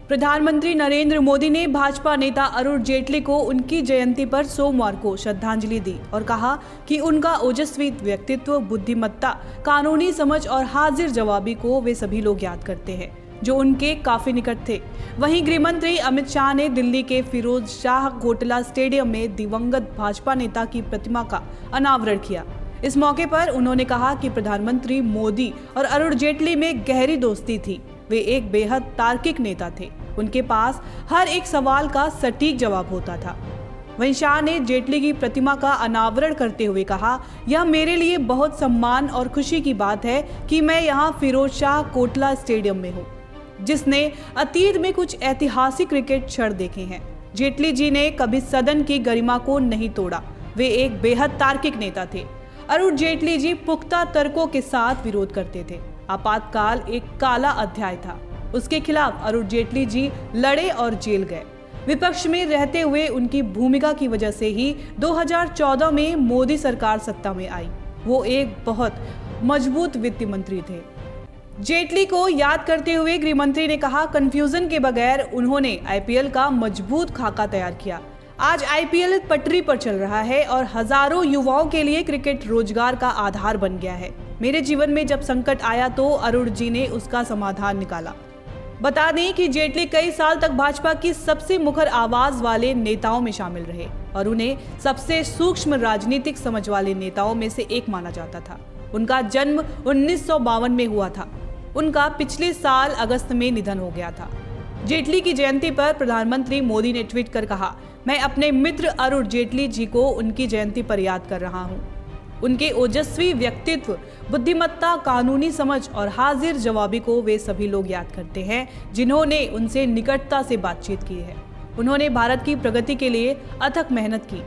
प्रधानमंत्री नरेंद्र मोदी ने भाजपा नेता अरुण जेटली को उनकी जयंती पर सोमवार को श्रद्धांजलि दी और कहा कि उनका ओजस्वी व्यक्तित्व, बुद्धिमत्ता, कानूनी समझ और हाजिर जवाबी को वे सभी लोग याद करते हैं जो उनके काफी निकट थे। वहीं गृह मंत्री अमित शाह ने दिल्ली के फिरोज शाह कोटला स्टेडियम में दिवंगत भाजपा नेता की प्रतिमा का अनावरण किया। इस मौके पर उन्होंने कहा कि प्रधानमंत्री मोदी और अरुण जेटली में गहरी दोस्ती थी। वे एक बेहद तार्किक नेता थे। उनके पास हर एक सवाल का सटीक जवाब होता था। वहीं शाह ने जेटली की प्रतिमा का अनावरण करते हुए कहा, यह मेरे लिए बहुत सम्मान और खुशी की बात है कि मैं यहाँ फिरोज शाह कोटला स्टेडियम में हूँ, जिसने अतीत में कुछ ऐतिहासिक क्रिकेट क्षण देखे हैं। जेटली जी ने कभी सदन की गरिमा को नहीं तोड़ा। वे एक बेहद तार्किक नेता थे। अरुण जेटली जी पुख्ता तर्कों के साथ विरोध करते थे। आपातकाल एक काला अध्याय था। उसके खिलाफ अरुण जेटली जी लड़े और जेल गए। विपक्ष में रहते हुए उनकी भूमिका की वजह से ही 2014 में मोदी सरकार सत्ता में आई। वो एक बहुत मजबूत वित्त मंत्री थे। जेटली को याद करते हुए गृह मंत्री ने कहा, कंफ्यूजन के बगैर उन्होंने आईपीएल का मजबूत खाका तैयार किया। आज आईपीएल पटरी पर चल रहा है और हजारों युवाओं के लिए क्रिकेट रोजगार का आधार बन गया है। मेरे जीवन में जब संकट आया तो अरुण जी ने उसका समाधान निकाला। बता दें कि जेटली कई साल तक भाजपा की सबसे मुखर आवाज वाले नेताओं में शामिल रहे और उन्हें सबसे सूक्ष्म राजनीतिक समझ वाले नेताओं में से एक माना जाता था। उनका जन्म 1952 में हुआ था। उनका पिछले साल अगस्त में निधन हो गया था। जेटली की जयंती पर प्रधानमंत्री मोदी ने ट्वीट कर कहा, मैं अपने मित्र अरुण जेटली जी को उनकी जयंती पर याद कर रहा हूं। उनके ओजस्वी व्यक्तित्व, बुद्धिमत्ता, कानूनी समझ और हाजिर जवाबी को वे सभी लोग याद करते हैं जिन्होंने उनसे निकटता से बातचीत की है। उन्होंने भारत की प्रगति के लिए अथक मेहनत की।